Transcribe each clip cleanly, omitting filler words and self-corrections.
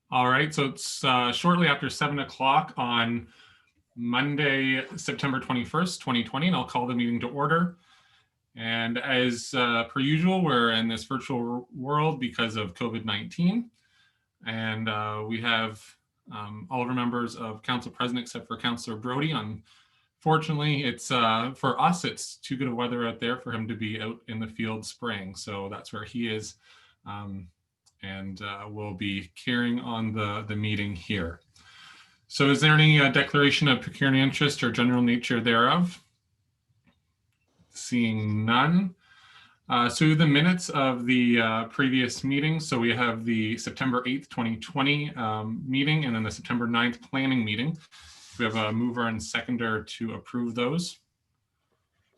All right, so it's shortly after 7 o'clock on Monday, September 21st, 2020, and I'll call the meeting to order. And as per usual, we're in this virtual world because of COVID-19. And we have all of our members of council present except for Councillor Brody. Unfortunately, it's for us, it's too good of weather out there for him to be out in the field spraying. So that's where he is. And we'll be carrying on the meeting here. So is there any declaration of pecuniary interest or general nature thereof? Seeing none. So the minutes of the previous meeting. So we have the September 8th, 2020 meeting and then the September 9th planning meeting. We have a mover and seconder to approve those.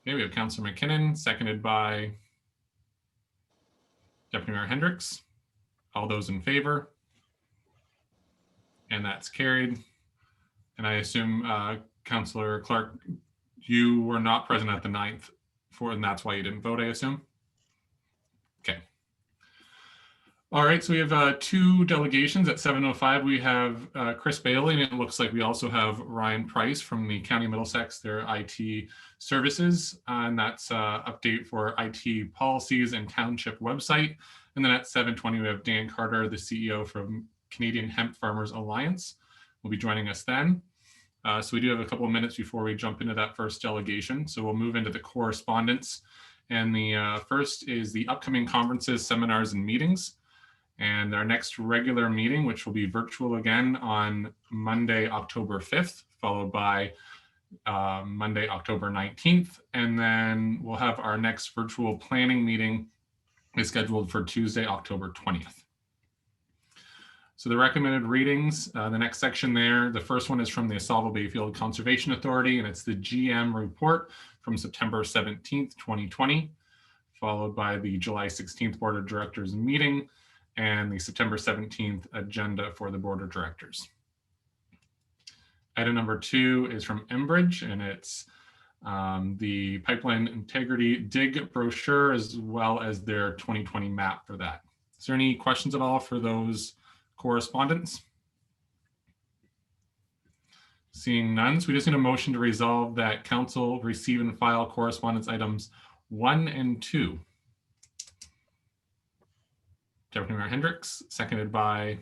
Okay, we have Councillor McKinnon, seconded by Deputy Mayor Hendricks. All those in favor? And that's carried. And I assume Councillor Clark, you were not present at the 9th and that's why you didn't vote, I assume? Okay. All right, so we have two delegations at 7:05. We have Chris Bailey, and it looks like we also have Ryan Price from the County of Middlesex, their IT services, and that's update for IT policies and township website. And then at 7:20, we have Dan Carter, the CEO from Canadian Hemp Farmers Alliance, will be joining us then. So we do have a couple of minutes before we jump into that first delegation. So we'll move into the correspondence. And the first is the upcoming conferences, seminars, and meetings. And our next regular meeting, which will be virtual again on Monday, October 5th, followed by Monday, October 19th. And then we'll have our next virtual planning meeting is scheduled for Tuesday, October 20th. So the recommended readings, the next section there, the first one is from the Sauval Bayfield Conservation Authority, and it's the GM report from September 17th, 2020, followed by the July 16th Board of Directors meeting and the September 17th agenda for the Board of Directors. Item number 2 is from Enbridge, and it's the pipeline integrity dig brochure as well as their 2020 map for that. Is there any questions at all for those correspondence? Seeing none, so we just need a motion to resolve that council receive and file correspondence items 1 and 2. Deputy Mayor Hendricks, seconded by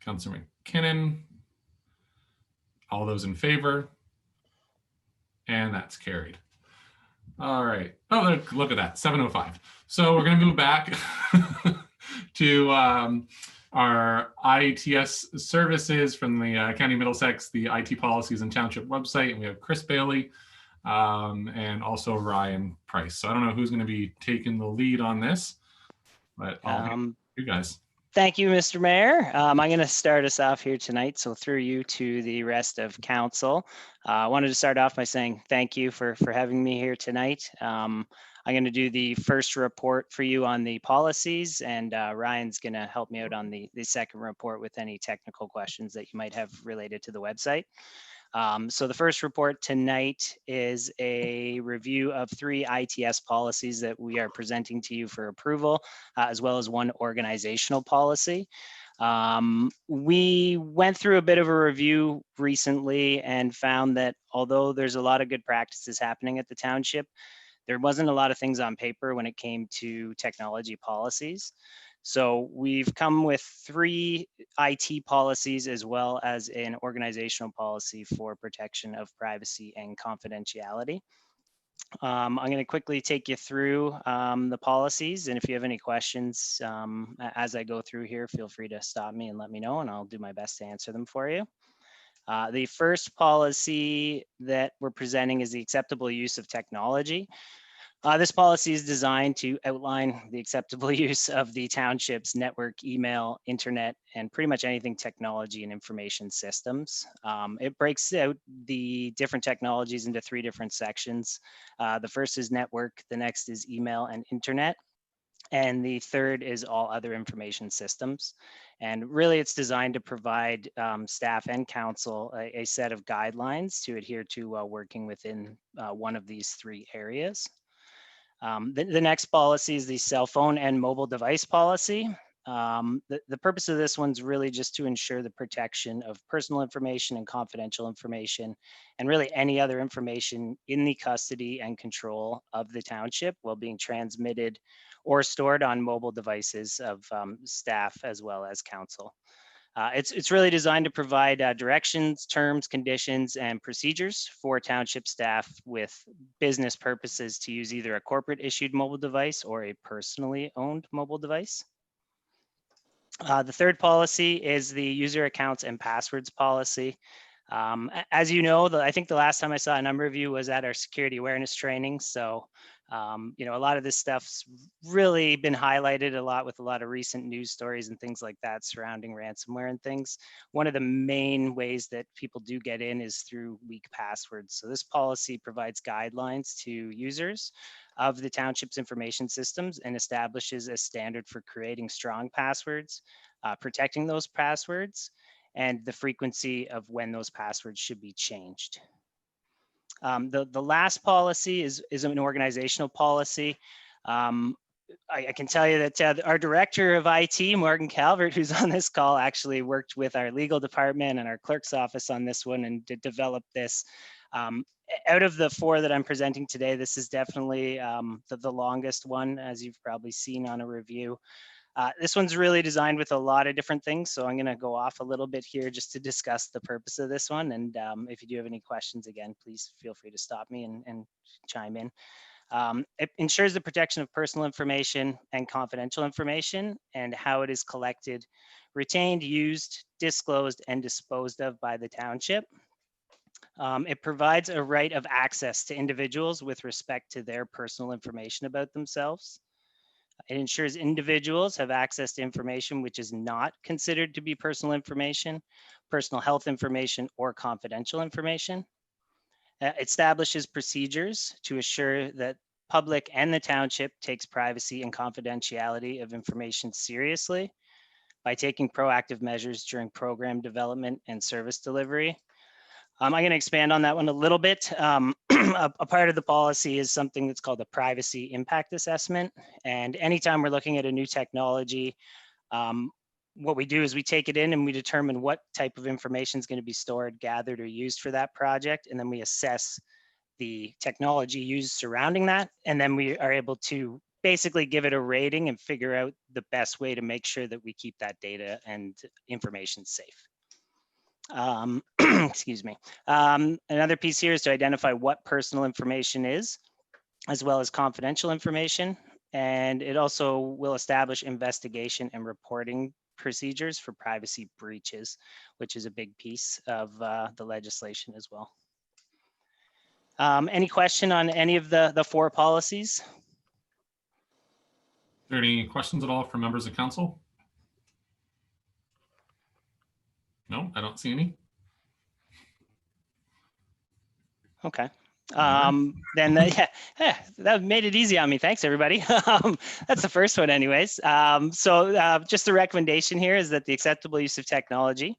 Councillor McKinnon. All those in favor? And that's carried. All right. Oh, look at that, 7:05. So we're going to move back to our ITS services from the County of Middlesex, the IT policies and township website. And we have Chris Bailey and also Ryan Price. So I don't know who's going to be taking the lead on this, but you guys. Thank you, Mr. Mayor. I'm going to start us off here tonight. So through you to the rest of council. I wanted to start off by saying thank you for having me here tonight. I'm going to do the first report for you on the policies, and Ryan's going to help me out on the second report with any technical questions that you might have related to the website. So the first report tonight is a review of 3 ITS policies that we are presenting to you for approval, as well as 1 organizational policy. We went through a bit of a review recently and found that although there's a lot of good practices happening at the township, there wasn't a lot of things on paper when it came to technology policies. So we've come with 3 IT policies as well as an organizational policy for protection of privacy and confidentiality. I'm going to quickly take you through the policies, and if you have any questions as I go through here, feel free to stop me and let me know, and I'll do my best to answer them for you. The first policy that we're presenting is the acceptable use of technology. This policy is designed to outline the acceptable use of the township's network, email, internet, and pretty much anything technology and information systems. It breaks out the different technologies into 3 different sections. The first is network, the next is email and internet, and the third is all other information systems. And really it's designed to provide staff and council a set of guidelines to adhere to while working within one of these 3 areas. The next policy is the cell phone and mobile device policy. The purpose of this one's really just to ensure the protection of personal information and confidential information, and really any other information in the custody and control of the township while being transmitted or stored on mobile devices of staff as well as council. It's really designed to provide directions, terms, conditions, and procedures for township staff with business purposes to use either a corporate issued mobile device or a personally owned mobile device. The third policy is the user accounts and passwords policy. As you know, I think the last time I saw a number of you was at our security awareness training. So, you know, a lot of this stuff's really been highlighted a lot with a lot of recent news stories and things like that surrounding ransomware and things. One of the main ways that people do get in is through weak passwords. So this policy provides guidelines to users of the township's information systems and establishes a standard for creating strong passwords, protecting those passwords, and the frequency of when those passwords should be changed. The last policy is an organizational policy. I can tell you that our director of IT, Morgan Calvert, who's on this call, actually worked with our legal department and our clerk's office on this one and develop this. Out of the four that I'm presenting today, this is definitely the longest one, as you've probably seen on a review. This one's really designed with a lot of different things, so I'm going to go off a little bit here just to discuss the purpose of this one. And if you do have any questions, again, please feel free to stop me and chime in. It ensures the protection of personal information and confidential information and how it is collected, retained, used, disclosed, and disposed of by the township. It provides a right of access to individuals with respect to their personal information about themselves. It ensures individuals have access to information which is not considered to be personal information, personal health information, or confidential information. It establishes procedures to assure that public and the township takes privacy and confidentiality of information seriously by taking proactive measures during program development and service delivery. I'm going to expand on that one a little bit. A part of the policy is something that's called a privacy impact assessment. And anytime we're looking at a new technology, what we do is we take it in and we determine what type of information is going to be stored, gathered, or used for that project. And then we assess the technology used surrounding that. And then we are able to basically give it a rating and figure out the best way to make sure that we keep that data and information safe. Excuse me. Another piece here is to identify what personal information is, as well as confidential information. And it also will establish investigation and reporting procedures for privacy breaches, which is a big piece of the legislation as well. Any question on any of the four policies? Are there any questions at all from members of council? No, I don't see any. Okay. Then that made it easy on me. Thanks, everybody. That's the first one anyways. Just the recommendation here is that the acceptable use of technology,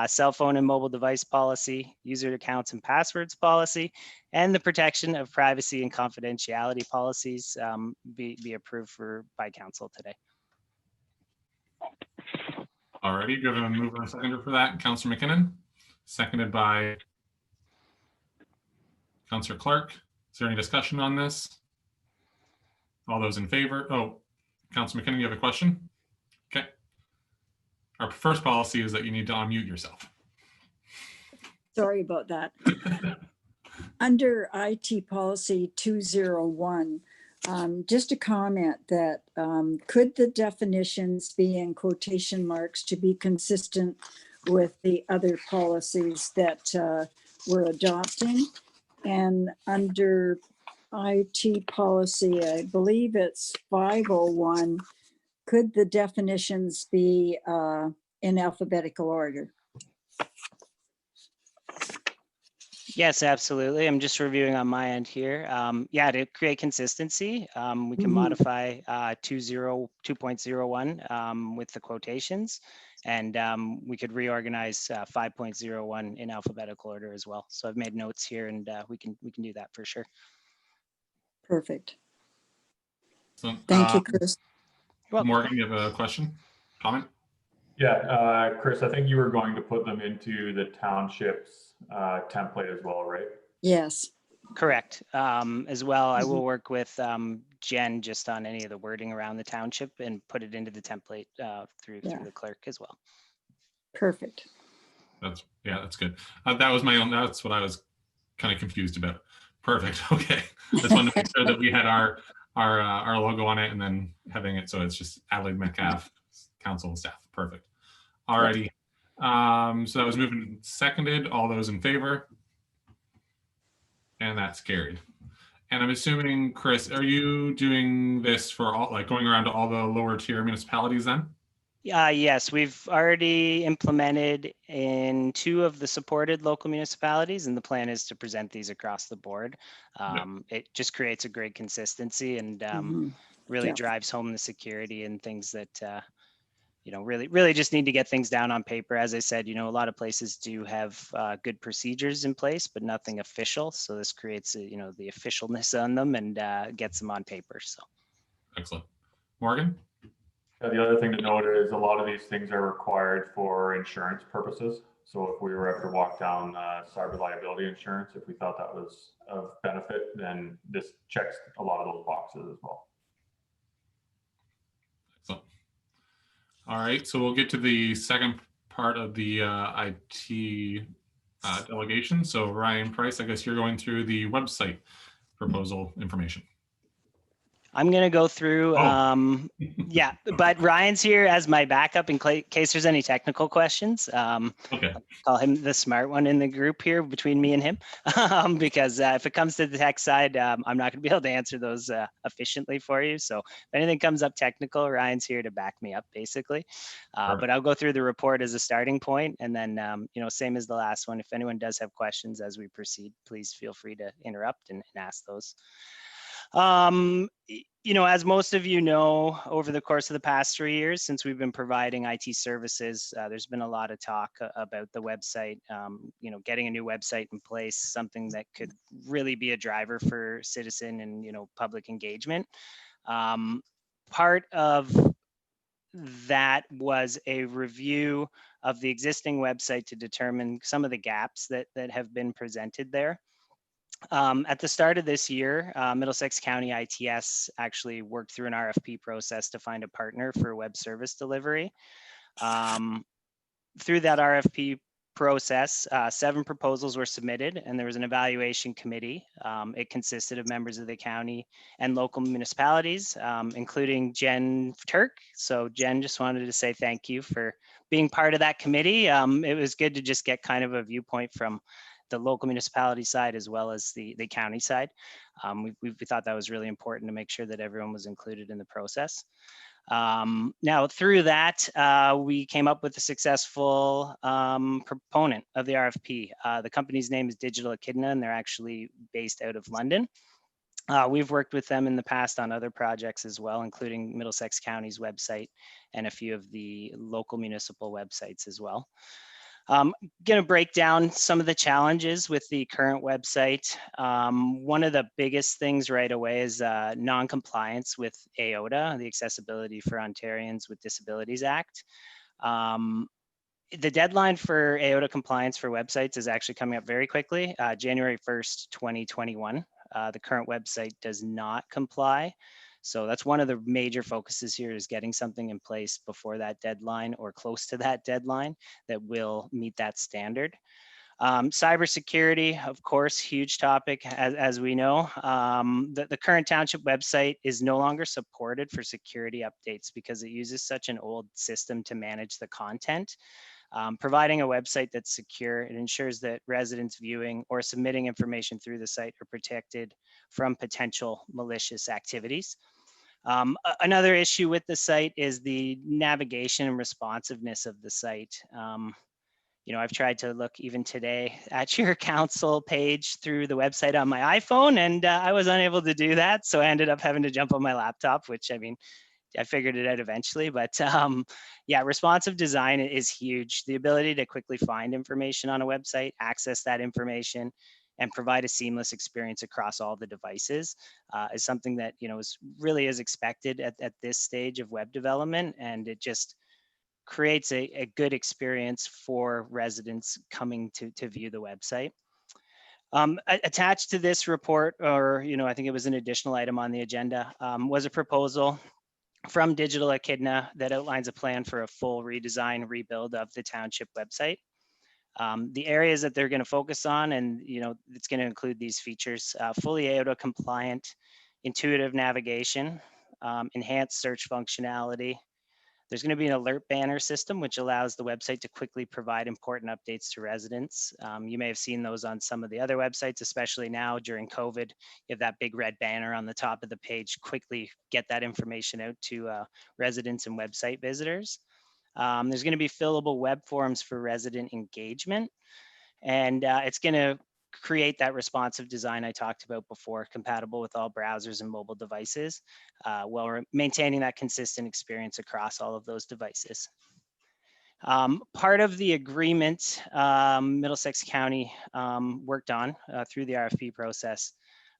cell phone and mobile device policy, user accounts and passwords policy, and the protection of privacy and confidentiality policies be approved by council today. Alrighty, do you have a mover and seconder for that? Councillor McKinnon, seconded by Councillor Clark. Is there any discussion on this? All those in favor? Oh, Councillor McKinnon, you have a question? Okay. Our first policy is that you need to unmute yourself. Sorry about that. Under IT policy 201, just a comment that could the definitions be in quotation marks to be consistent with the other policies that we're adopting? And under IT policy, I believe it's 501, could the definitions be in alphabetical order? Yes, absolutely. I'm just reviewing on my end here. Yeah, to create consistency, we can modify 2.01 with the quotations, and we could reorganize 5.01 in alphabetical order as well. So I've made notes here, and we can do that for sure. Perfect. So, Thank you, Chris. Morgan, you have a question? comment? Yeah, Chris, I think you were going to put them into the township's template as well, right? Yes. Correct. As well, I will Mhm. work with Jen just on any of the wording around the township and put it into the template through Yeah. the clerk as well. Perfect. That's good. That was my own. That's what I was kind of confused about. Perfect. Okay. I just wanted to make sure that we had our logo on it, and then having it so it's just Adelaide Metcalfe Council and staff. Perfect. Alrighty. So that was moved and seconded. All those in favor? And that's carried. And I'm assuming, Chris, are you doing this for all, like going around to all the lower tier municipalities then? Yes, we've already implemented in 2 of the supported local municipalities, and the plan is to present these across the board. It just creates a great consistency and Mhm. really Yeah. drives home the security and things that really just need to get things down on paper. As I said, a lot of places do have good procedures in place, but nothing official. So this creates, the officialness on them and gets them on paper. So Excellent. Morgan? The other thing to note is a lot of these things are required for insurance purposes. So if we were ever to walk down cyber liability insurance, if we thought that was of benefit, then this checks a lot of those boxes as well. Excellent. All right, so we'll get to the second part of the IT delegation. So Ryan Price, I guess you're going through the website proposal information. I'm going to go through, yeah, but Ryan's here as my backup in case there's any technical questions. Okay. Call him the smart one in the group here between me and him, because if it comes to the tech side, I'm not going to be able to answer those efficiently for you. So if anything comes up technical, Ryan's here to back me up, basically. But I'll go through the report as a starting point, and then same as the last one. If anyone does have questions as we proceed, please feel free to interrupt and ask those. As most of you know, over the course of the past 3 years, since we've been providing IT services, there's been a lot of talk about the website, getting a new website in place, something that could really be a driver for citizen and, public engagement. Part of that was a review of the existing website to determine some of the gaps that have been presented there. At the start of this year, Middlesex County ITS actually worked through an RFP process to find a partner for web service delivery. Through that RFP process, 7 proposals were submitted, and there was an evaluation committee. It consisted of members of the county and local municipalities, including Jen Turk. So Jen, just wanted to say thank you for being part of that committee. It was good to just get kind of a viewpoint from the local municipality side as well as the county side. We thought that was really important to make sure that everyone was included in the process. Now through that, we came up with a successful proponent of the RFP. The company's name is Digital Echidna, and they're actually based out of London. We've worked with them in the past on other projects as well, including Middlesex County's website and a few of the local municipal websites as well. Going to break down some of the challenges with the current website. One of the biggest things right away is non-compliance with AOTA, the Accessibility for Ontarians with Disabilities Act. The deadline for AOTA compliance for websites is actually coming up very quickly, January 1st, 2021. The current website does not comply. So that's one of the major focuses here, is getting something in place before that deadline or close to that deadline that will meet that standard. Cybersecurity, of course, huge topic, as we know. The current township website is no longer supported for security updates because it uses such an old system to manage the content. Providing a website that's secure, it ensures that residents viewing or submitting information through the site are protected from potential malicious activities. Another issue with the site is the navigation and responsiveness of the site. I've tried to look even today at your council page through the website on my iPhone, and I was unable to do that. So I ended up having to jump on my laptop, which, I figured it out eventually, but yeah, responsive design is huge. The ability to quickly find information on a website, access that information, and provide a seamless experience across all the devices is something that, really is expected at this stage of web development. And it just, creates a good experience for residents coming to view the website. Attached to this report, or I think it was an additional item on the agenda, was a proposal from Digital Echidna that outlines a plan for a full redesign, rebuild of the township website. The areas that they're going to focus on, and it's going to include these features: fully AOTA compliant, intuitive navigation, enhanced search functionality. There's going to be an alert banner system, which allows the website to quickly provide important updates to residents. You may have seen those on some of the other websites, especially now during COVID. You have that big red banner on the top of the page. Quickly get that information out to residents and website visitors. There's going to be fillable web forms for resident engagement, and it's going to create that responsive design I talked about before, compatible with all browsers and mobile devices, while we're maintaining that consistent experience across all of those devices. Part of the agreement Middlesex County worked on through the RFP process,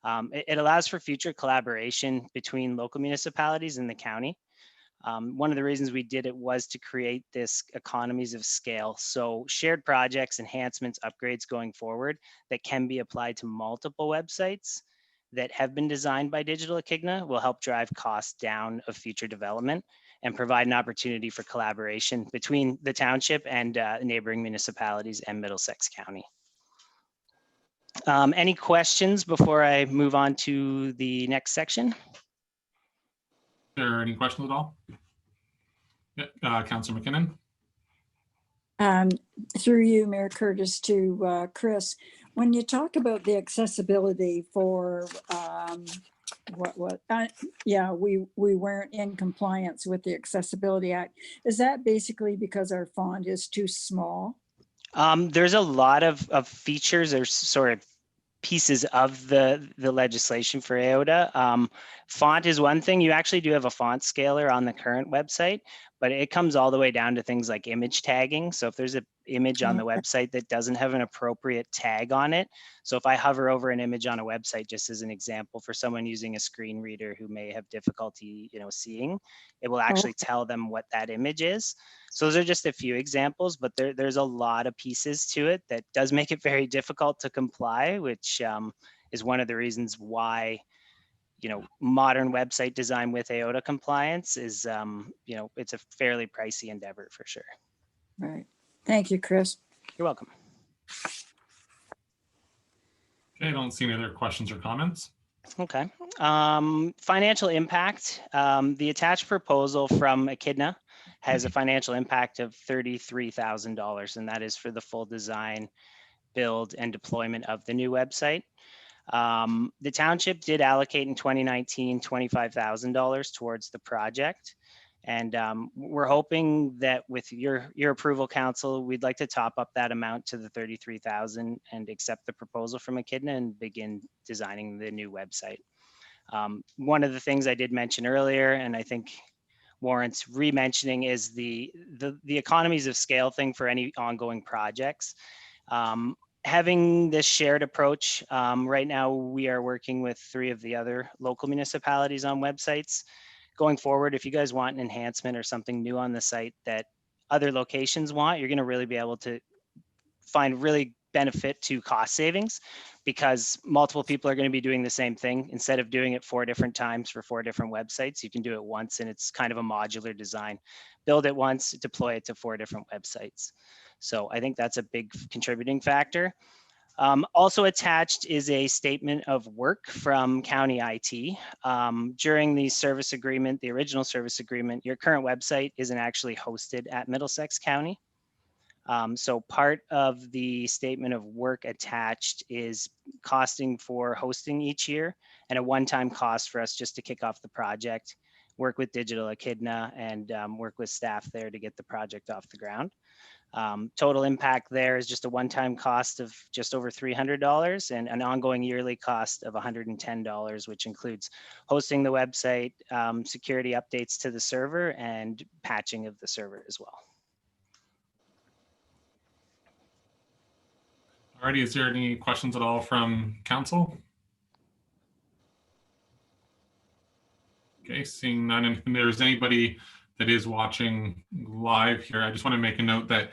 it allows for future collaboration between local municipalities and the county. One of the reasons we did it was to create this economies of scale. So shared projects, enhancements, upgrades going forward that can be applied to multiple websites that have been designed by Digital Echidna will help drive costs down of future development and provide an opportunity for collaboration between the township and neighboring municipalities and Middlesex County. Any questions before I move on to the next section? Are there any questions at all? Yeah, Councillor McKinnon. Through you, Mayor Curtis, to Chris, when you talk about the accessibility for we weren't in compliance with the Accessibility Act. Is that basically because our font is too small? There's a lot of features or sort of pieces of the legislation for AOTA. Font is one thing. You actually do have a font scaler on the current website, but it comes all the way down to things like image tagging. So if there's an image on the website that doesn't have an appropriate tag on it, so if I hover over an image on a website, just as an example, for someone using a screen reader who may have difficulty, seeing, it will actually tell them what that image is. So those are just a few examples, but there's a lot of pieces to it that does make it very difficult to comply, which is one of the reasons why modern website design with AOTA compliance is, it's a fairly pricey endeavor for sure. Right. Thank you, Chris. You're welcome. Okay, I don't see any other questions or comments. Okay. Financial impact. The attached proposal from Echidna has a financial impact of $33,000, and that is for the full design, build, and deployment of the new website. The township did allocate in 2019 $25,000 towards the project, and we're hoping that with your approval, council, we'd like to top up that amount to the $33,000 and accept the proposal from Echidna and begin designing the new website. One of the things I did mention earlier, and I think warrants re-mentioning, is the economies of scale thing for any ongoing projects. Having this shared approach, right now we are working with 3 of the other local municipalities on websites. Going forward, if you guys want an enhancement or something new on the site that other locations want, you're going to really be able to find really benefit to cost savings, because multiple people are going to be doing the same thing. Instead of doing it 4 different times for 4 different websites, you can do it once, and it's kind of a modular design. Build it once, deploy it to 4 different websites. So I think that's a big contributing factor. Also attached is a statement of work from County IT. During the service agreement, the original service agreement, your current website isn't actually hosted at Middlesex County. So part of the statement of work attached is costing for hosting each year, and a one-time cost for us just to kick off the project, work with Digital Echidna, and work with staff there to get the project off the ground. Total impact there is just a one-time cost of just over $300 and an ongoing yearly cost of $110, which includes hosting the website, security updates to the server, and patching of the server as well. Alrighty, is there any questions at all from council? Okay, seeing none, and if there's anybody that is watching live here, I just want to make a note that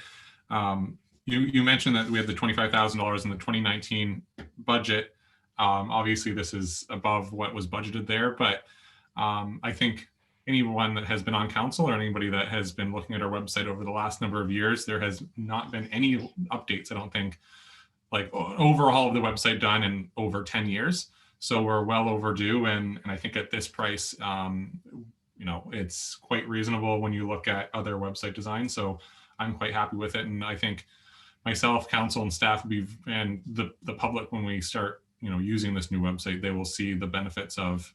you mentioned that we had the $25,000 in the 2019 budget. Obviously, this is above what was budgeted there, but I think anyone that has been on council or anybody that has been looking at our website over the last number of years, there has not been any updates, I don't think, like overhaul of the website done in over 10 years. So we're well overdue. And I think at this price, you know, it's quite reasonable when you look at other website designs. So I'm quite happy with it. And I think myself, council and staff will be, and the public, when we start, you know, using this new website, they will see the benefits of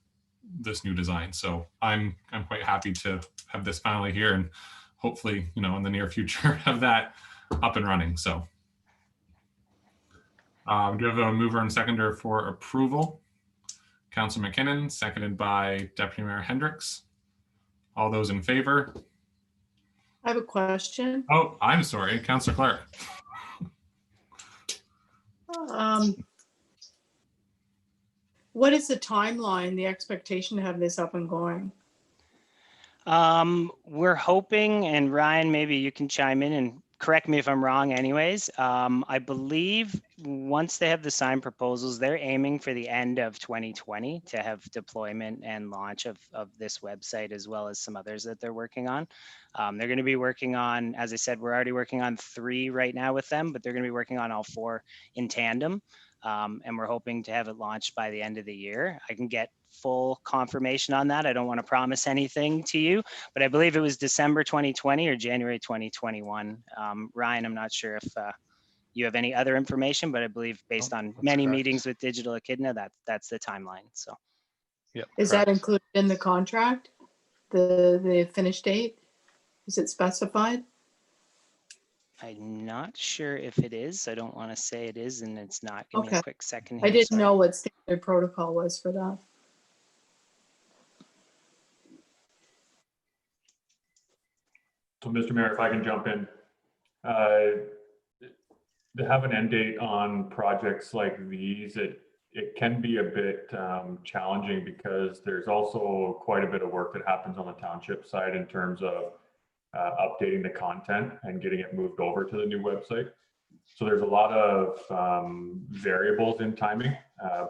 this new design. So I'm quite happy to have this finally here, and hopefully, you know, in the near future have that up and running. So do you have a mover and seconder for approval? Councilor McKinnon, seconded by Deputy Mayor Hendricks. All those in favor? I have a question. Oh, I'm sorry, Councilor Clark. What is the timeline, the expectation to have this up and going? We're hoping, and Ryan, maybe you can chime in and correct me if I'm wrong anyways. I believe once they have the signed proposals, they're aiming for the end of 2020 to have deployment and launch of this website, as well as some others that they're working on. They're going to be working on, as I said, we're already working on 3 right now with them, but they're going to be working on all 4 in tandem. And we're hoping to have it launched by the end of the year. I can get full confirmation on that. I don't want to promise anything to you, but I believe it was December 2020 or January 2021. Ryan, I'm not sure if you have any other information, but I believe based on many meetings with Digital Echidna, that's the timeline. So, yeah. Is that included in the contract? The finish date? Is it specified? I'm not sure if it is. I don't want to say it is and it's not. Give me Okay. a quick second I here, didn't sorry. know what standard protocol was for that. So, Mr. Mayor, if I can jump in, to have an end date on projects like these, it can be a bit challenging, because there's also quite a bit of work that happens on the township side in terms of updating the content and getting it moved over to the new website. So there's a lot of variables in timing,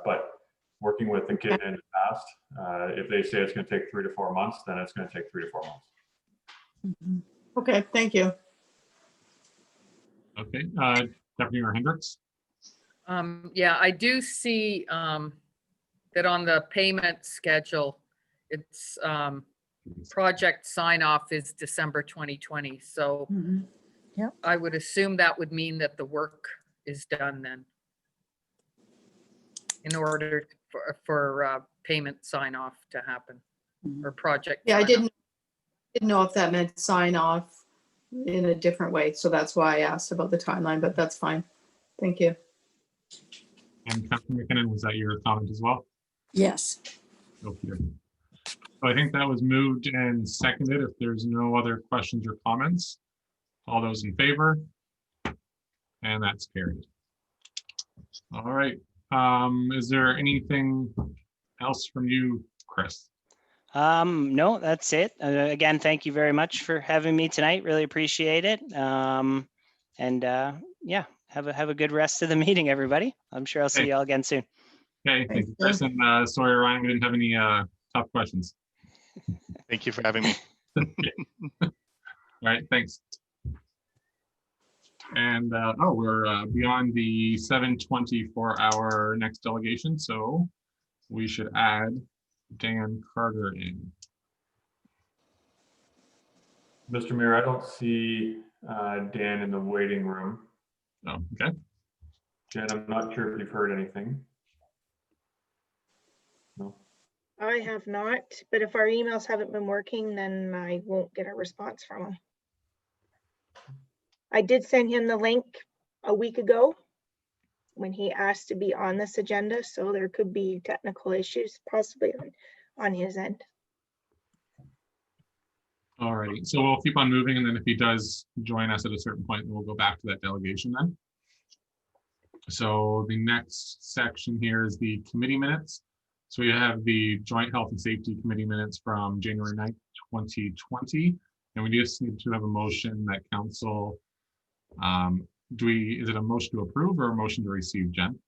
but working with the kid in the past, if they say it's going to take 3 to 4 months, then it's going to take 3 to 4 months. Mm-hmm. Okay, thank you. Okay, Deputy Mayor Hendricks. Yeah, I do see that on the payment schedule, it's project sign off is December 2020. So Yep. I would assume that would mean that the work is done then, in order for payment sign off to happen, or project. Yeah, I sign-off. didn't know if that meant sign off in a different way. So that's why I asked about the timeline, but that's fine. Thank you. And Councilor McKinnon, was that your comment as well? Yes. Okay. So I think that was moved and seconded. If there's no other questions or comments, all those in favor? And that's carried. All right. Is there anything else from you, Chris? No, that's it. Again, thank you very much for having me tonight. Really appreciate it. Yeah, have a good rest of the meeting, everybody. I'm sure I'll see Okay. you all again soon. Okay, thank you, Chris. And sorry, Ryan, we didn't have any tough questions. Thank you for having me. All right, thanks. And we're beyond the 7:20 for our next delegation, so we should add Dan Carter in. Mr. Mayor, I don't see Dan in the waiting room. Oh, okay. Jen, I'm not sure if you've heard anything. No. I have not, but if our emails haven't been working, then I won't get a response from him. I did send him the link a week ago when he asked to be on this agenda, so there could be technical issues possibly on his end. All righty, so we'll keep on moving, and then if he does join us at a certain point, we'll go back to that delegation then. So the next section here is the committee minutes. So we have the Joint Health and Safety Committee minutes from January 9th, 2020. And we just need to have a motion that council, is it a motion to approve or a motion to receive, Jen?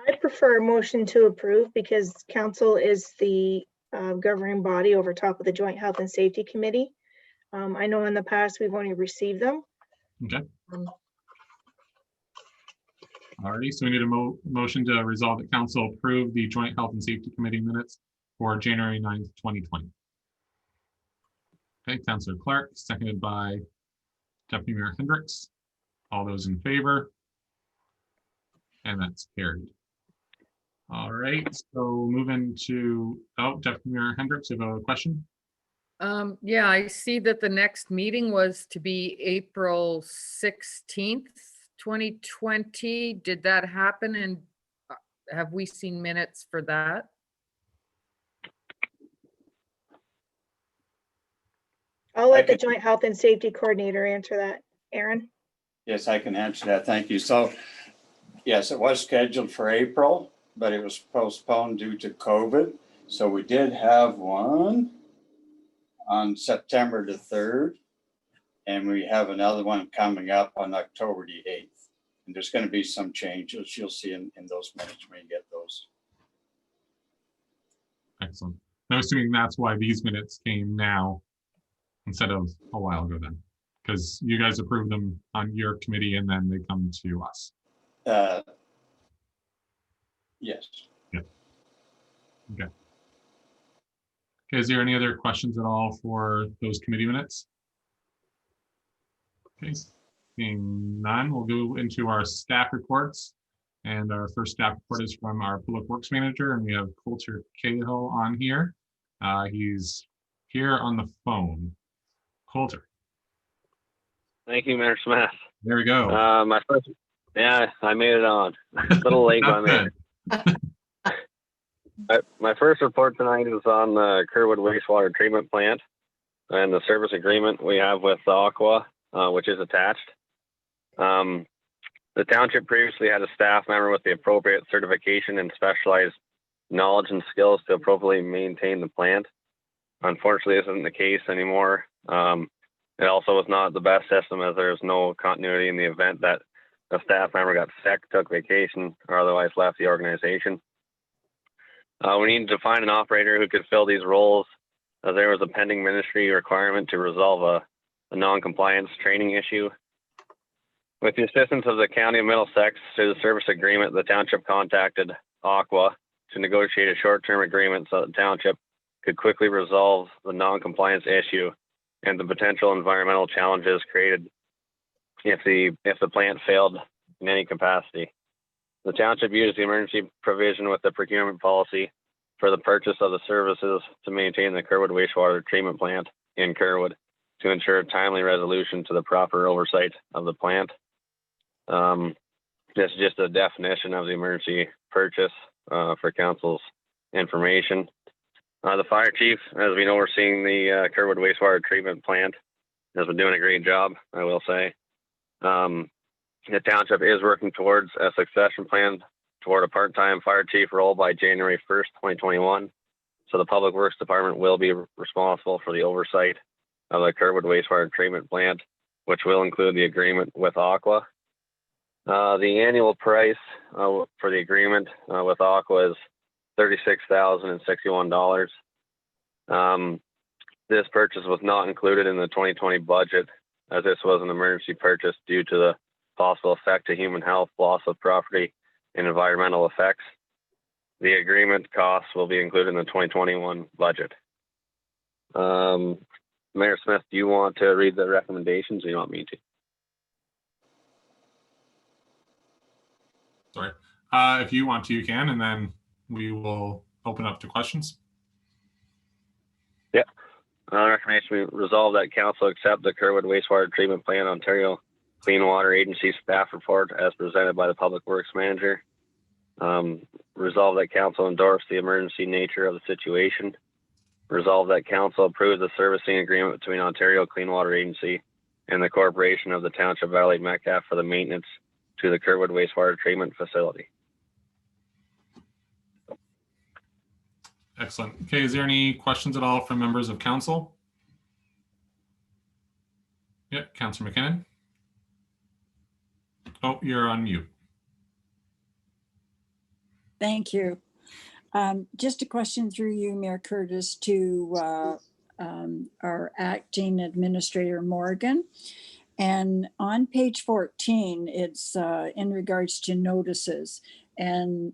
I prefer a motion to approve because council is the governing body over top of the Joint Health and Safety Committee. I know in the past we've only received them. Okay. Alrighty, so we need a motion to resolve that council approve the Joint Health and Safety Committee minutes for January 9th, 2020. Okay, Councillor Clark, seconded by Deputy Mayor Hendricks. All those in favor? And that's carried. All right, so moving to, Deputy Mayor Hendricks, you have a question? Yeah, I see that the next meeting was to be April 16th, 2020. Did that happen? And have we seen minutes for that? I'll let the Joint Health and Safety Coordinator answer that. Aaron? Yes, I can answer that. Thank you. So, yes, it was scheduled for April, but it was postponed due to COVID. So we did have one on September the 3rd, and we have another one coming up on October the 8th. And there's going to be some changes you'll see in those minutes when you get those. Excellent. I'm assuming that's why these minutes came now instead of a while ago then, because you guys approved them on your committee and then they come to us. Yes. Yeah. Okay. Okay, is there any other questions at all for those committee minutes? Okay, seeing none, we'll go into our staff reports. And our first staff report is from our Public Works Manager, and we have Coulter Cahill on here. He's here on the phone. Coulter. Thank you, Mayor Smith. There we go. I made it on. A little late, but I made it. My first report tonight is on the Kerwood wastewater treatment plant and the service agreement we have with Aqua, which is attached. The township previously had a staff member with the appropriate certification and specialized knowledge and skills to appropriately maintain the plant. Unfortunately, this isn't the case anymore. It also was not the best system as there was no continuity in the event that a staff member got sick, took vacation, or otherwise left the organization. We needed to find an operator who could fill these roles as there was a pending ministry requirement to resolve a non-compliance training issue. With the assistance of the County of Middlesex through the service agreement, the township contacted Aqua to negotiate a short-term agreement so the township could quickly resolve the non-compliance issue and the potential environmental challenges created if the plant failed in any capacity. The township used the emergency provision with the procurement policy for the purchase of the services to maintain the Kerwood wastewater treatment plant in Kerwood to ensure timely resolution to the proper oversight of the plant. This is just a definition of the emergency purchase for council's information. The fire chief, as we know, we're seeing the Kerwood wastewater treatment plant has been doing a great job, I will say. The township is working towards a succession plan toward a part-time fire chief role by January 1st, 2021. So the Public Works Department will be responsible for the oversight of the Kerwood wastewater treatment plant, which will include the agreement with Aqua. The annual price for the agreement with Aqua is $36,061. This purchase was not included in the 2020 budget, as this was an emergency purchase due to the possible effect to human health, loss of property, and environmental effects. The agreement costs will be included in the 2021 budget. Mayor Smith, do you want to read the recommendations or do you want me to? Sorry. If you want to, you can, and then we will open up to questions. Yeah. Recommendation, we resolve that council accept the Kerwood wastewater treatment plant Ontario Clean Water Agency staff report as presented by the Public Works Manager. Resolve that council endorse the emergency nature of the situation. Resolve that council approve the servicing agreement between Ontario Clean Water Agency and the Corporation of the Township of Adelaide Metcalfe for the maintenance to the Kerwood wastewater treatment facility. Excellent. Okay, is there any questions at all from members of council? Yeah, Councillor McKinnon. Oh, you're on mute. Thank you. Just a question through you, Mayor Curtis, to our acting administrator, Morgan. And on page 14, it's in regards to notices. And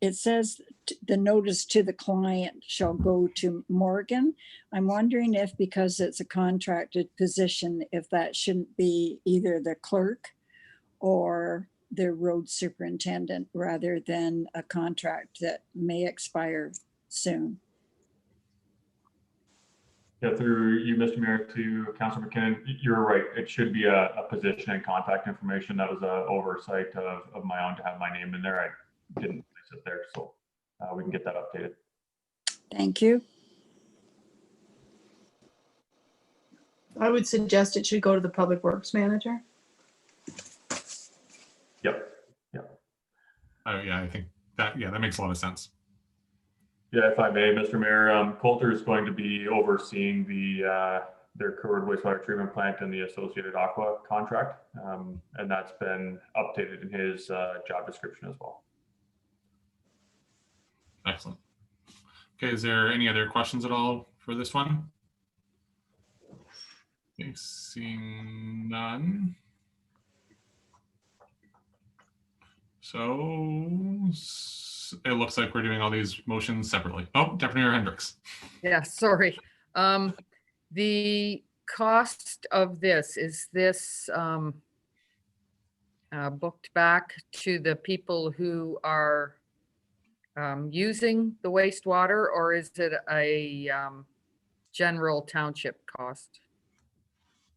it says the notice to the client shall go to Morgan. I'm wondering if, because it's a contracted position, if that shouldn't be either the clerk or the road superintendent rather than a contract that may expire soon. Yeah, through you, Mr. Mayor, to Councilor McKinnon, you're right. It should be a position and contact information. That was an oversight of my own to have my name in there. I didn't place it there, so we can get that updated. Thank you. I would suggest it should go to the Public Works Manager. Yep. Oh yeah, I think that, yeah, that makes a lot of sense. Yeah, if I may, Mr. Mayor, Coulter is going to be overseeing their Kerwood wastewater treatment plant and the associated aqua contract. And that's been updated in his job description as well. Excellent. Okay, is there any other questions at all for this one? Okay, seeing none. So it looks like we're doing all these motions separately. Oh, Deputy Mayor Hendricks. Yeah, sorry. The cost of this, is this booked back to the people who are using the wastewater, or is it a general township cost?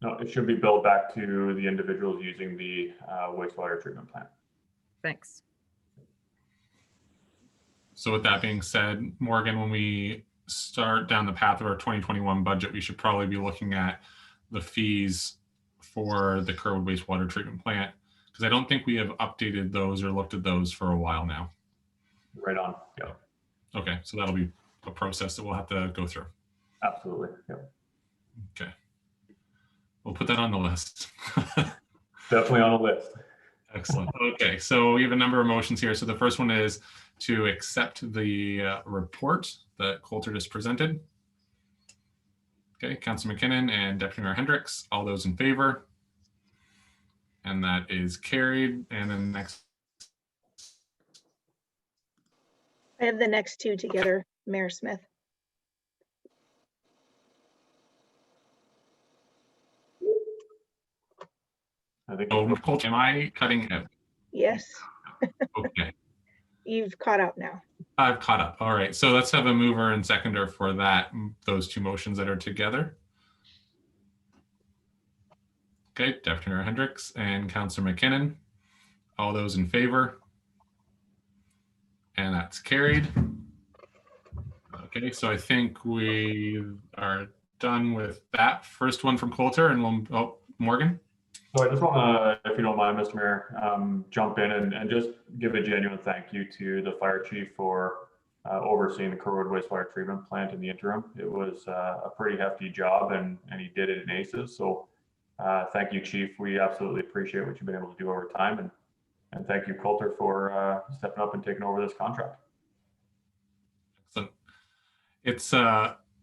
No, it should be billed back to the individuals using the wastewater treatment plant. Thanks. So with that being said, Morgan, when we start down the path of our 2021 budget, we should probably be looking at the fees for the Kerwood wastewater treatment plant, because I don't think we have updated those or looked at those for a while now. Right on. Yeah. Okay, so that'll be a process that we'll have to go through. Absolutely. Yeah. Okay. We'll put that on the list. Definitely on the list. Excellent. Okay, so we have a number of motions here. So the first one is to accept the report that Coulter just presented. Okay, Councilor McKinnon and Deputy Mayor Hendricks, all those in favor? And that is carried. And then next. I have the next two together, Mayor Smith. I think. Oh, Coulter, am I cutting out? Yes, Okay. you've caught up now. I've caught up. All right. So let's have a mover and seconder for that, those two motions that are together. Okay, Deputy Mayor Hendricks and Councilor McKinnon. All those in favor? And that's carried. Okay, so I think we are done with that first one from Coulter, and we'll, oh, Morgan? So I just want to, if you don't mind, Mr. Mayor, jump in and just give a genuine thank you to the fire chief for overseeing the Kerwood wastewater treatment plant in the interim. It was a pretty hefty job, and he did it in aces. So thank you, Chief. We absolutely appreciate what you've been able to do over time, and thank you, Coulter, for stepping up and taking over this contract. Excellent. It's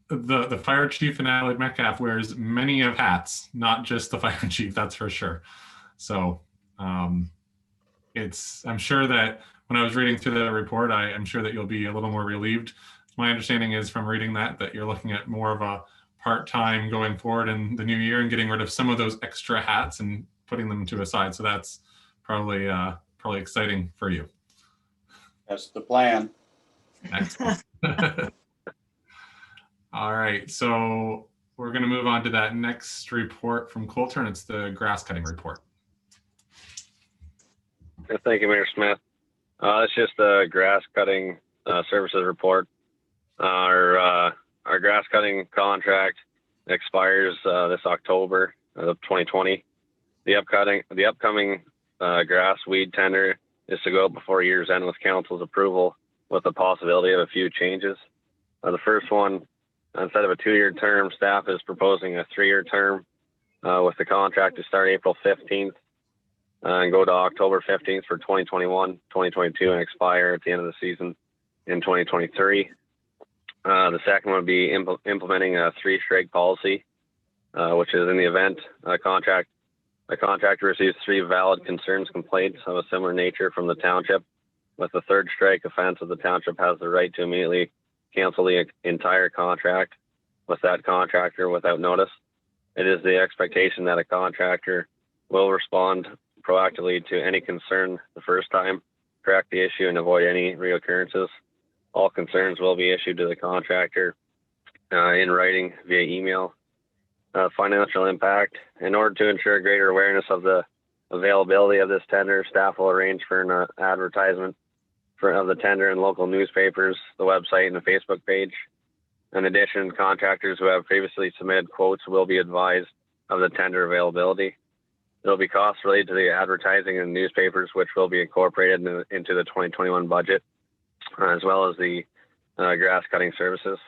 the fire chief in Adelaide Metcalfe wears many of hats, not just the fire chief, that's for sure. So I'm sure that when I was reading through the report, I'm sure that you'll be a little more relieved. My understanding is from reading that you're looking at more of a part-time going forward in the new year and getting rid of some of those extra hats and putting them to a side. So that's probably exciting for you. That's the plan. Excellent. All right, so we're going to move on to that next report from Coulter, and it's the grass cutting report. Thank you, Mayor Smith. It's just a grass cutting services report. Our grass cutting contract expires this October of 2020. The upcoming grass weed tender is to go before year's end with council's approval, with the possibility of a few changes. The first one, instead of a 2-year term, staff is proposing a 3-year term with the contract to start April 15th and go to October 15th for 2021, 2022, and expire at the end of the season in 2023. The second would be implementing a 3-strike policy, which is in the event a contractor receives 3 valid concerns complaints of a similar nature from the township. With the 3rd strike offense, the township has the right to immediately cancel the entire contract with that contractor without notice. It is the expectation that a contractor will respond proactively to any concern the first time, correct the issue, and avoid any reoccurrences. All concerns will be issued to the contractor in writing via email. Financial impact. In order to ensure greater awareness of the availability of this tender, staff will arrange for an advertisement of the tender in local newspapers, the website, and the Facebook page. In addition, contractors who have previously submitted quotes will be advised of the tender availability. There will be costs related to the advertising in newspapers, which will be incorporated into the 2021 budget, as well as the grass cutting services.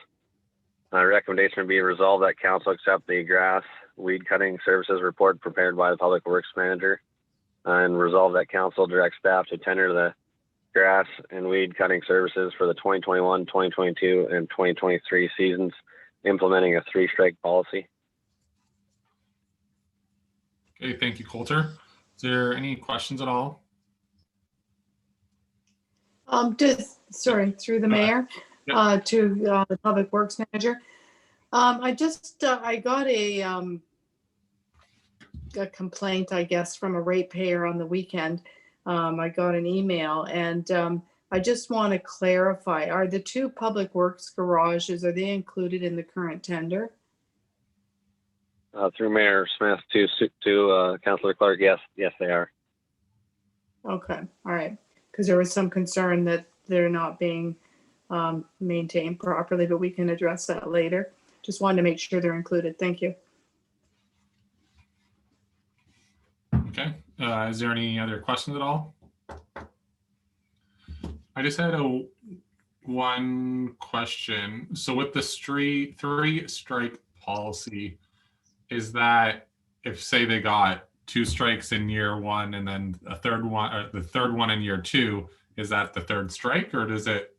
Recommendation would be resolved that council accept the grass weed cutting services report prepared by the Public Works Manager, and resolve that council direct staff to tender the grass and weed cutting services for the 2021, 2022, and 2023 seasons, implementing a 3-strike policy. Okay, thank you, Coulter. Is there any questions at all? Sorry, through the mayor, to the Public Works Manager. I got a complaint, I guess, from a ratepayer on the weekend. I got an email, and I just want to clarify, are the 2 Public Works garages, are they included in the current tender? Through Mayor Smith to Councillor Clark, yes, they are. Okay, all right. Because there was some concern that they're not being maintained properly, but we can address that later. Just wanted to make sure they're included. Thank you. Okay. Is there any other questions at all? I just had one question. So with the 3-strike policy, is that if, say, they got 2 strikes in year 1 and then a third one, or the third one in year 2, is that the 3rd strike, or does it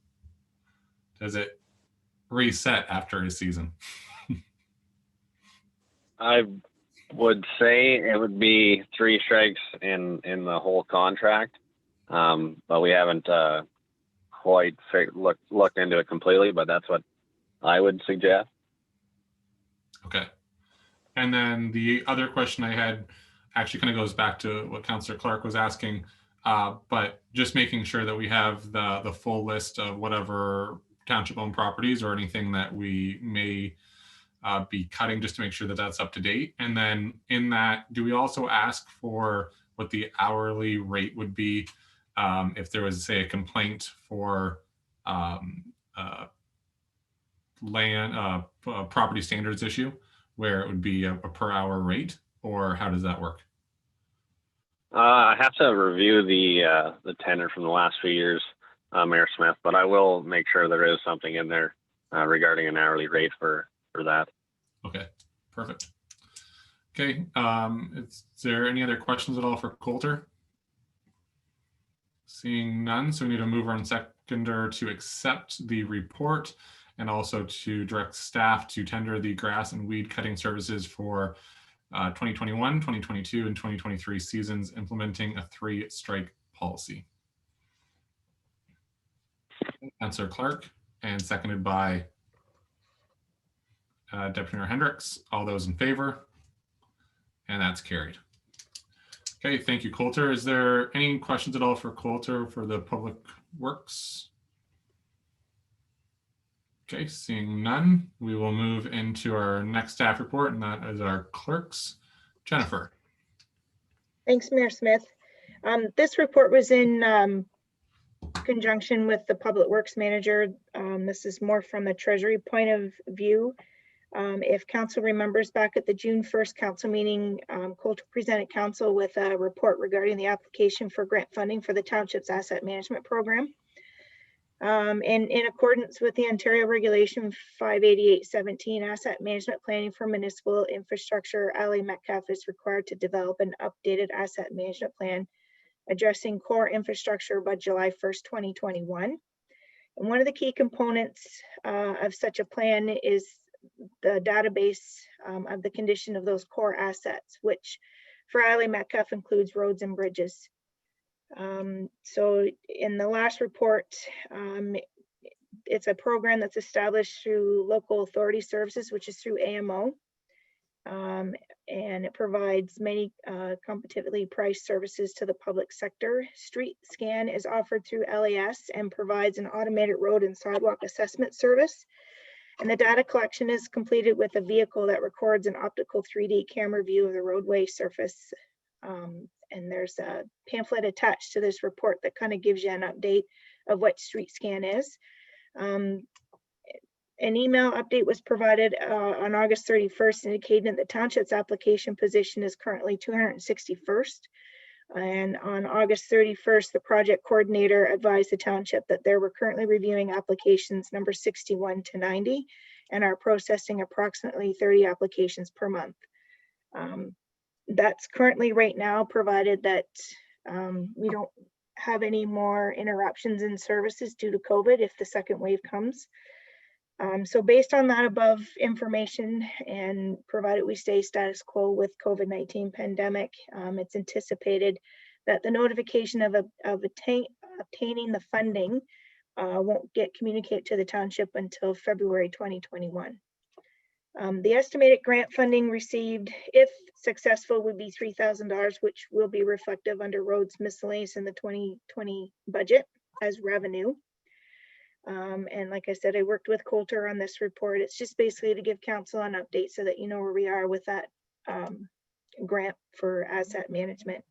reset after a season? I would say it would be 3 strikes in the whole contract, but we haven't quite looked into it completely, but that's what I would suggest. Okay. And then the other question I had actually kind of goes back to what Councillor Clark was asking, but just making sure that we have the full list of whatever township-owned properties or anything that we may be cutting, just to make sure that that's up to date. And then in that, do we also ask for what the hourly rate would be if there was, say, a complaint for land property standards issue, where it would be a per hour rate, or how does that work? I have to review the tender from the last few years, Mayor Smith, but I will make sure there is something in there regarding an hourly rate for that. Okay, perfect. Okay, is there any other questions at all for Coulter? Seeing none, so we need a mover and seconder to accept the report and also to direct staff to tender the grass and weed cutting services for 2021, 2022, and 2023 seasons, implementing a 3-strike policy. Councillor Clark, and seconded by Deputy Mayor Hendricks. All those in favor? And that's carried. Okay, thank you, Coulter. Is there any questions at all for Coulter for the Public Works? Okay, seeing none, we will move into our next staff report, and that is our clerks. Jennifer. Thanks, Mayor Smith. This report was in conjunction with the Public Works Manager. This is more from a Treasury point of view. If Council remembers, back at the June 1st Council meeting, Coulter presented Council with a report regarding the application for grant funding for the Township's Asset Management Program. In accordance with the Ontario Regulation 588-17, asset management planning for municipal infrastructure, Adelaide Metcalfe is required to develop an updated asset management plan addressing core infrastructure by July 1st, 2021. And one of the key components of such a plan is the database of the condition of those core assets, which for Adelaide Metcalfe includes roads and bridges. So in the last report, it's a program that's established through local authority services, which is through AMO. And it provides many competitively priced services to the public sector. Street Scan is offered through LAS and provides an automated road and sidewalk assessment service. And the data collection is completed with a vehicle that records an optical 3D camera view of the roadway surface. And there's a pamphlet attached to this report that kind of gives you an update of what Street Scan is. An email update was provided on August 31st, indicating that the township's application position is currently 261st. And on August 31st, the project coordinator advised the township that they were currently reviewing applications number 61 to 90 and are processing approximately 30 applications per month. That's currently right now, provided that we don't have any more interruptions in services due to COVID if the second wave comes. So based on that above information, and provided we stay status quo with COVID-19 pandemic, it's anticipated that the notification of obtaining the funding won't get communicated to the township until February 2021. The estimated grant funding received, if successful, would be $3,000, which will be reflective under roads miscellaneous in the 2020 budget as revenue. And like I said, I worked with Coulter on this report. It's just basically to give council an update so that you know where we are with that grant for asset management.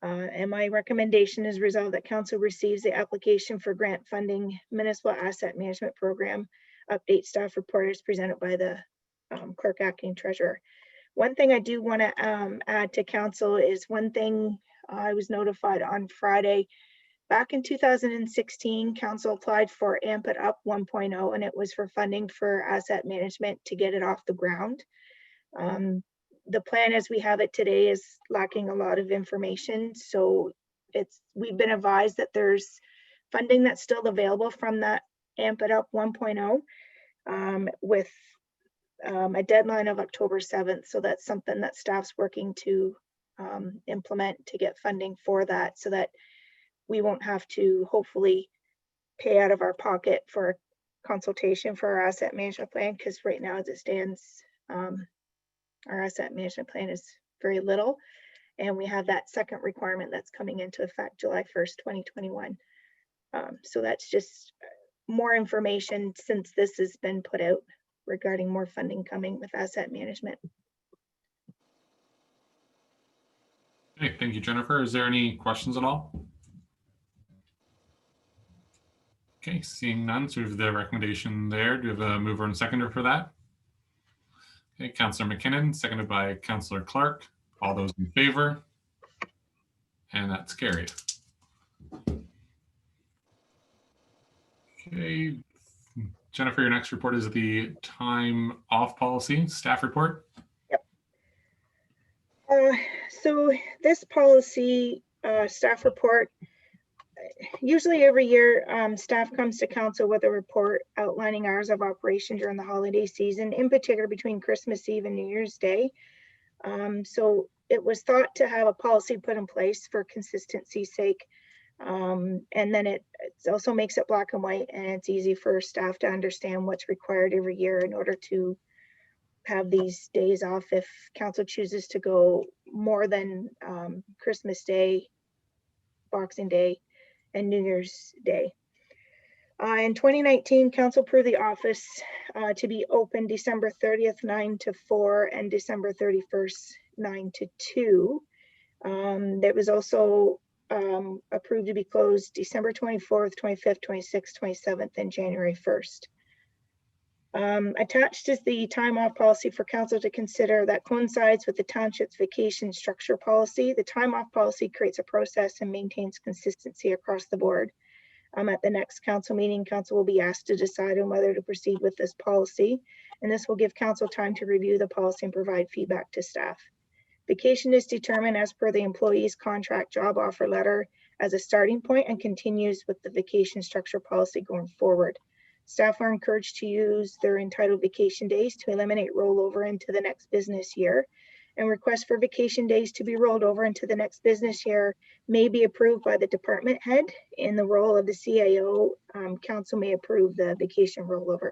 And my recommendation is resolved that council receives the application for grant funding municipal asset management program update staff report as presented by the clerk acting treasurer. One thing I do want to add to council is one thing I was notified on Friday. Back in 2016, council applied for AMP It Up 1.0, and it was for funding for asset management to get it off the ground. The plan as we have it today is lacking a lot of information. So we've been advised that there's funding that's still available from that AMP It Up 1.0 with a deadline of October 7th. So that's something that staff's working to implement to get funding for that, so that we won't have to hopefully pay out of our pocket for a consultation for our asset management plan, because right now as it stands, our asset management plan is very little. And we have that second requirement that's coming into effect July 1st, 2021. So that's just more information since this has been put out regarding more funding coming with asset management. Okay, thank you, Jennifer. Is there any questions at all? Okay, seeing none, so we have the recommendation there. Do we have a mover and seconder for that? Okay, Councillor McKinnon, seconded by Councillor Clark. All those in favor? And that's carried. Okay, Jennifer, your next report is the time off policy staff report. Yep. So this policy staff report, usually every year, staff comes to council with a report outlining hours of operation during the holiday season, in particular between Christmas Eve and New Year's Day. So it was thought to have a policy put in place for consistency's sake. And then it also makes it black and white, and it's easy for staff to understand what's required every year in order to have these days off if council chooses to go more than Christmas Day, Boxing Day, and New Year's Day. In 2019, council approved the office to be open December 30th, 9 to 4, and December 31st, 9 to 2. That was also approved to be closed December 24th, 25th, 26th, 27th, and January 1st. Attached is the time off policy for council to consider that coincides with the township's vacation structure policy. The time off policy creates a process and maintains consistency across the board. At the next council meeting, council will be asked to decide on whether to proceed with this policy. And this will give council time to review the policy and provide feedback to staff. Vacation is determined as per the employee's contract job offer letter as a starting point and continues with the vacation structure policy going forward. Staff are encouraged to use their entitled vacation days to eliminate rollover into the next business year. And requests for vacation days to be rolled over into the next business year may be approved by the department head. In the role of the CAO, council may approve the vacation rollover.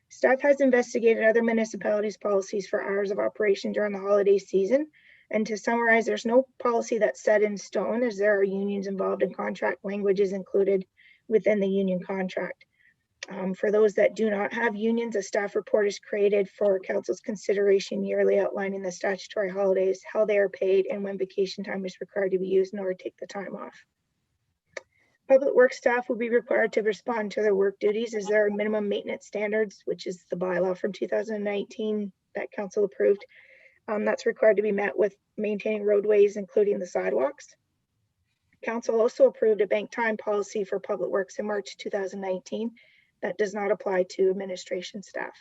Staff has investigated other municipalities' policies for hours of operation during the holiday season. And to summarize, there's no policy that's set in stone, as there are unions involved and contract languages included within the union contract. For those that do not have unions, a staff report is created for council's consideration yearly, outlining the statutory holidays, how they are paid, and when vacation time is required to be used in order to take the time off. Public works staff will be required to respond to their work duties as there are minimum maintenance standards, which is the bylaw from 2019 that council approved. That's required to be met with maintaining roadways, including the sidewalks. Council also approved a bank time policy for public works in March 2019 that does not apply to administration staff.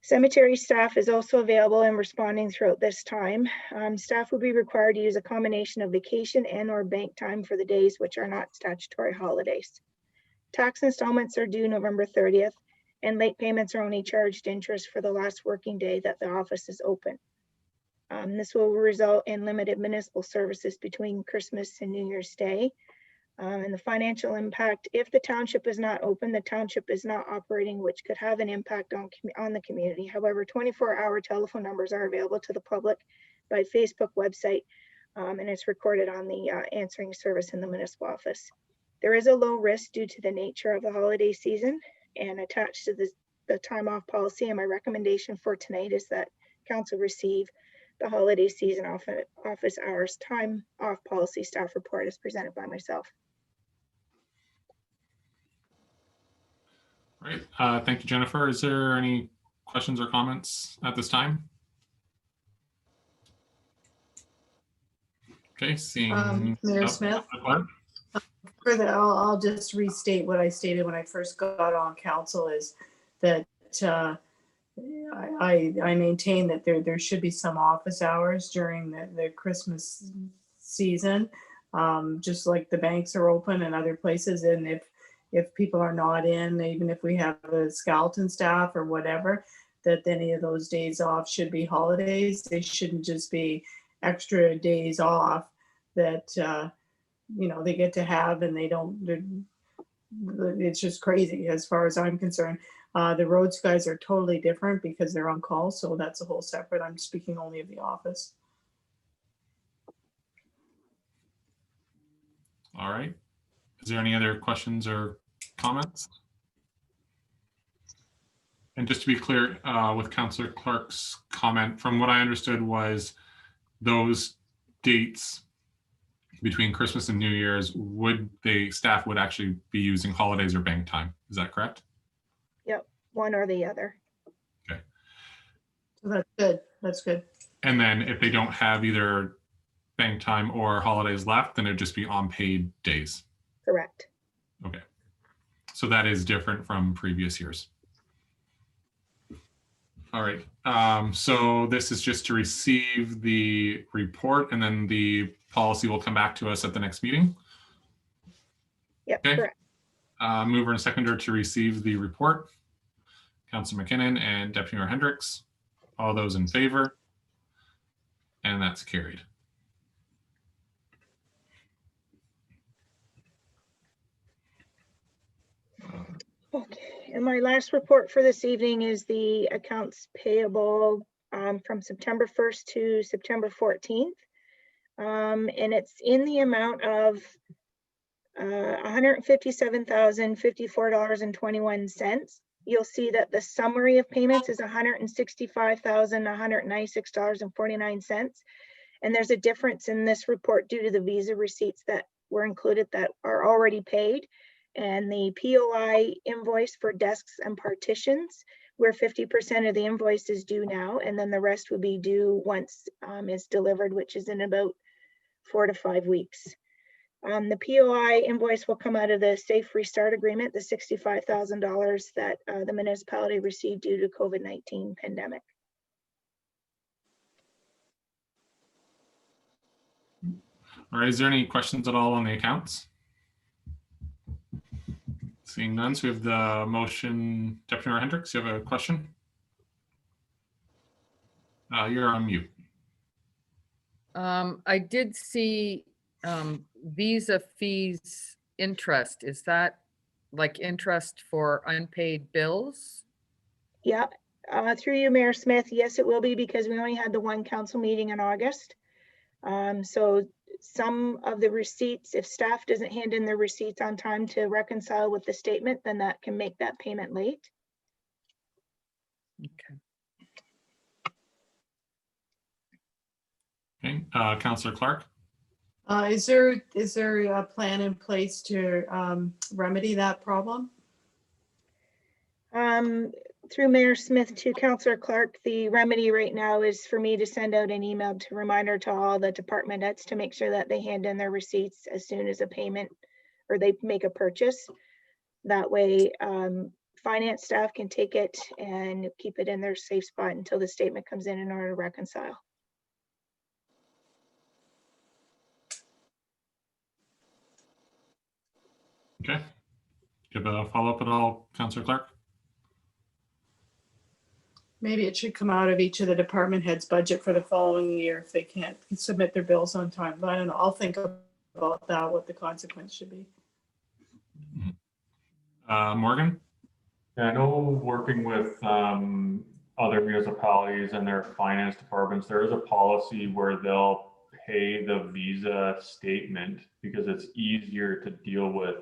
Cemetery staff is also available and responding throughout this time. Staff will be required to use a combination of vacation and/or bank time for the days which are not statutory holidays. Tax installments are due November 30th, and late payments are only charged interest for the last working day that the office is open. This will result in limited municipal services between Christmas and New Year's Day. And the financial impact, if the township is not open, the township is not operating, which could have an impact on the community. However, 24-hour telephone numbers are available to the public by Facebook website, and it's recorded on the answering service in the municipal office. There is a low risk due to the nature of the holiday season, and attached to the time off policy, and my recommendation for tonight is that council receive the holiday season office hours time off policy staff report as presented by myself. All right. Thank you, Jennifer. Is there any questions or comments at this time? Okay, seeing Mayor Smith, I'll just restate what I stated when I first got on council, is that I maintain that there should be some office hours during the Christmas season, just like the banks are open and other places. And if people are not in, even if we have a skeleton staff or whatever, that any of those days off should be holidays. They shouldn't just be extra days off that they get to have, and they don't. It's just crazy as far as I'm concerned. The roads guys are totally different because they're on call, so that's a whole separate. I'm speaking only of the office. All right. Is there any other questions or comments? And just to be clear, with Councillor Clark's comment, from what I understood was those dates between Christmas and New Year's, staff would actually be using holidays or bank time. Is that correct? Yep, one or the other. Okay. So that's good. That's good. And then if they don't have either bank time or holidays left, then it'd just be unpaid days. Correct. Okay. So that is different from previous years. All right. So this is just to receive the report, and then the policy will come back to us at the next meeting. Yep, okay. Correct. Mover and seconder to receive the report. Councillor McKinnon and Deputy Mayor Hendricks. All those in favor? And that's carried. Okay, and my last report for this evening is the accounts payable from September 1st to September 14th. And it's in the amount of $157,054.21. You'll see that the summary of payments is $165,196.49. And there's a difference in this report due to the visa receipts that were included that are already paid, and the POI invoice for desks and partitions, where 50% of the invoice is due now, and then the rest will be due once it's delivered, which is in about 4 to 5 weeks. The POI invoice will come out of the Safe Restart Agreement, the $65,000 that the municipality received due to COVID-19 pandemic. All right, is there any questions at all on the accounts? Seeing none, so we have the motion. Deputy Mayor Hendricks, you have a question? You're on mute. I did see visa fees interest. Is that like interest for unpaid bills? Yeah, through you, Mayor Smith. Yes, it will be, because we only had the one council meeting in August. So some of the receipts, if staff doesn't hand in their receipts on time to reconcile with the statement, then that can make that payment late. Okay. Okay, Councillor Clark. Is there a plan in place to remedy that problem? Through Mayor Smith to Councillor Clark, the remedy right now is for me to send out an email to reminder to all the department heads to make sure that they hand in their receipts as soon as a payment or they make a purchase. That way, finance staff can take it and keep it in their safe spot until the statement comes in order to reconcile. Okay. Do you have a follow-up at all, Councillor Clark? Maybe it should come out of each of the department heads' budget for the following year if they can't submit their bills on time. But I don't know. I'll think about that, what the consequence should be. Morgan? Yeah, I know working with other municipalities and their finance departments, there is a policy where they'll pay the visa statement because it's easier to deal with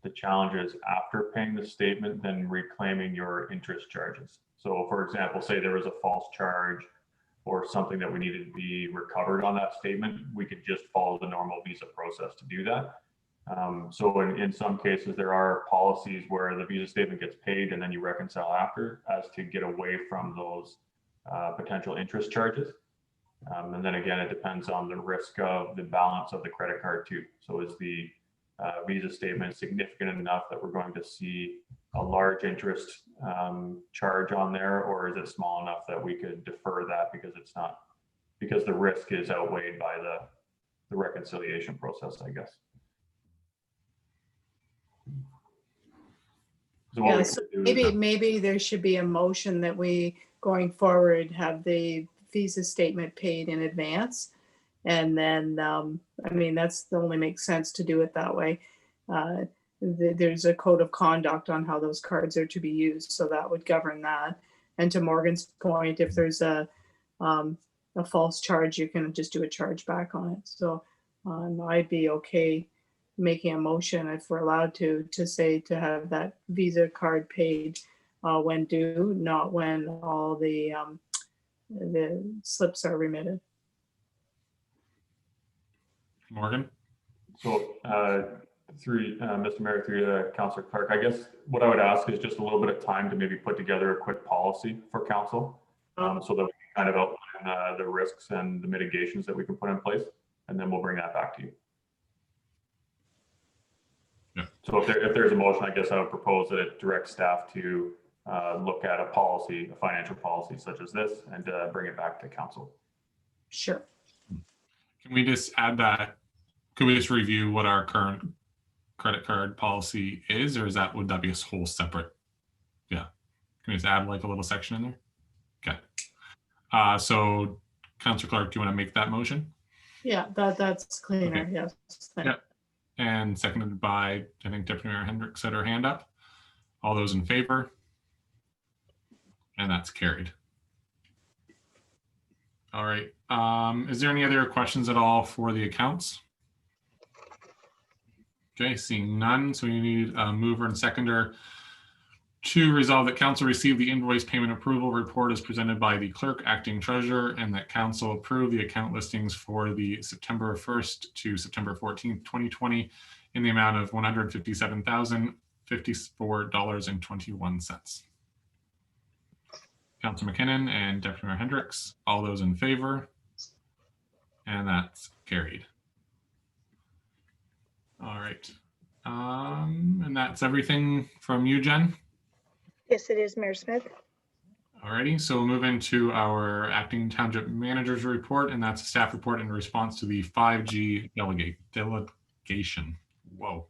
the challenges after paying the statement than reclaiming your interest charges. So for example, say there was a false charge or something that we needed to be recovered on that statement, we could just follow the normal visa process to do that. So in some cases, there are policies where the visa statement gets paid and then you reconcile after, as to get away from those potential interest charges. And then again, it depends on the risk of the balance of the credit card too. So is the visa statement significant enough that we're going to see a large interest charge on there, or is it small enough that we could defer that because it's not, because the risk is outweighed by the reconciliation process, I guess. So Yeah, so maybe there should be a motion that we, going forward, have the visa statement paid in advance. And then, I mean, that's only makes sense to do it that way. There's a code of conduct on how those cards are to be used, so that would govern that. And to Morgan's point, if there's a false charge, you can just do a charge back on it. So I'd be okay making a motion, if we're allowed to say to have that Visa card paid when due, not when all the slips are remitted. Morgan? So through Mr. Mayor, through Councillor Clark, I guess what I would ask is just a little bit of time to maybe put together a quick policy for council, so that we can kind of outline the risks and the mitigations that we can put in place, and then we'll bring that back to you. Yeah. So if there's a motion, I guess I would propose that it directs staff to look at a policy, a financial policy such as this, and bring it back to council. Sure. Can we just add that? Could we just review what our current credit card policy is, or would that be a whole separate? Yeah. Can we just add like a little section in there? Okay. So Councillor Clark, do you want to make that motion? Yeah, that's cleaner. Okay. Yes. Yeah. And seconded by, I think Deputy Mayor Hendricks had her hand up. All those in favor? And that's carried. All right. Is there any other questions at all for the accounts? Okay, seeing none. So we need a mover and seconder to resolve that council received the invoice payment approval report as presented by the clerk, acting treasurer, and that council approve the account listings for the September 1st to September 14th, 2020 in the amount of $157,054.21. Councilor McKinnon and Deputy Mayor Hendricks, all those in favor? And that's carried. All right. And that's everything from you, Jen. Yes, it is, Mayor Smith. Alrighty, so we'll move into our acting township manager's report, and that's a staff report in response to the 5G delegation. Whoa.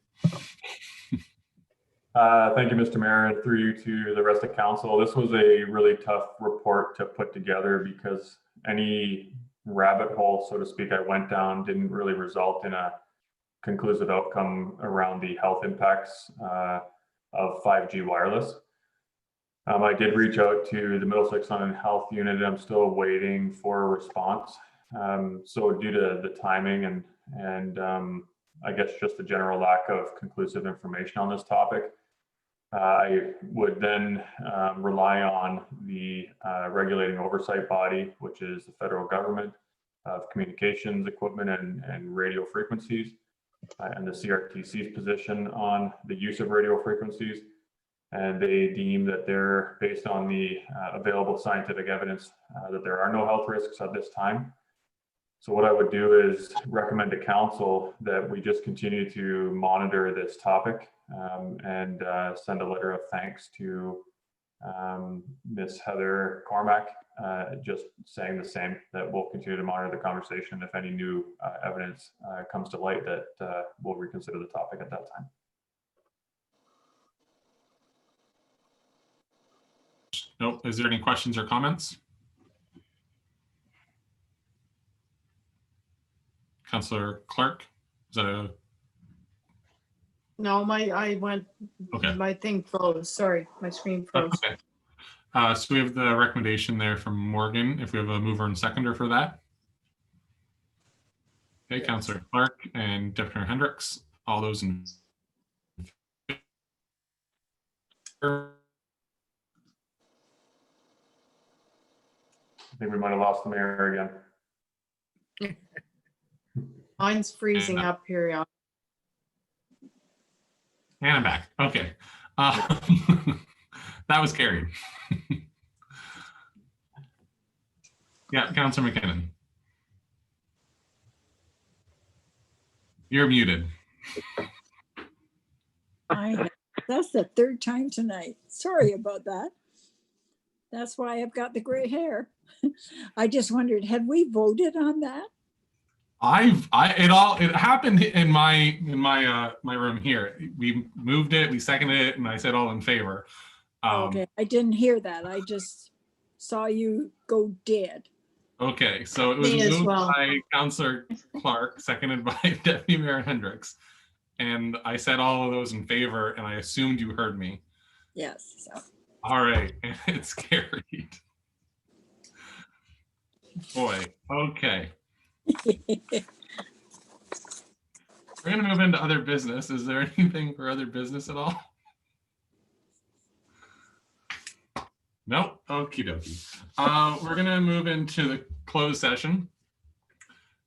Thank you, Mr. Mayor, and through you to the rest of council. This was a really tough report to put together because any rabbit hole, so to speak, I went down didn't really result in a conclusive outcome around the health impacts of 5G wireless. I did reach out to the Middlesex Sun and Health Unit. I'm still waiting for a response. So due to the timing and I guess just the general lack of conclusive information on this topic, I would then rely on the regulating oversight body, which is the federal government of communications equipment and radio frequencies, and the CRTC's position on the use of radio frequencies. And they deem that they're, based on the available scientific evidence, that there are no health risks at this time. So what I would do is recommend to council that we just continue to monitor this topic and send a letter of thanks to Ms. Heather Cormack, just saying the same, that we'll continue to monitor the conversation. If any new evidence comes to light, that we'll reconsider the topic at that time. Nope. Is there any questions or comments? Councillor Clark, is that a? No, I went, Okay. my thing froze. Sorry, my screen froze. Okay. So we have the recommendation there from Morgan. If we have a mover and seconder for that. Okay, yes. Councillor Clark and Deputy Mayor Hendricks. All those in favor? I think we might have lost the mayor again. Mine's freezing up here. And I'm back. Okay. That was carried. Yeah, Councillor McKinnon. You're muted. That's the third time tonight. Sorry about that. That's why I've got the gray hair. I just wondered, had we voted on that? It happened in my room here. We moved it, we seconded it, and I said all in favor. Okay, I didn't hear that. I just saw you go dead. Okay, so it was moved by Councillor Clark, seconded by Deputy Mayor Hendricks, and I said all of those in favor, and I assumed you heard me. Yes. So. All right, and it's carried. Boy, okay. We're going to move into other business. Is there anything for other business at all? Nope. Okie dokie. We're going to move into the closed session.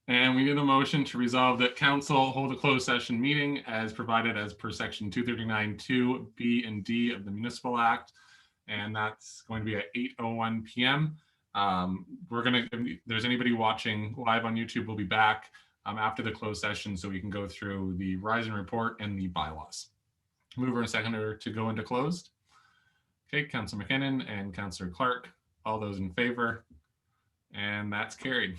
And we need a motion to resolve that council hold a closed session meeting as provided as per section 239(2)(b) and D of the Municipal Act. And that's going to be at 8:01 p.m. If there's anybody watching live on YouTube, we'll be back after the closed session so we can go through the Verizon report and the bylaws. Mover and seconder to go into closed. Okay, Councillor McKinnon and Councillor Clark, all those in favor, and that's carried.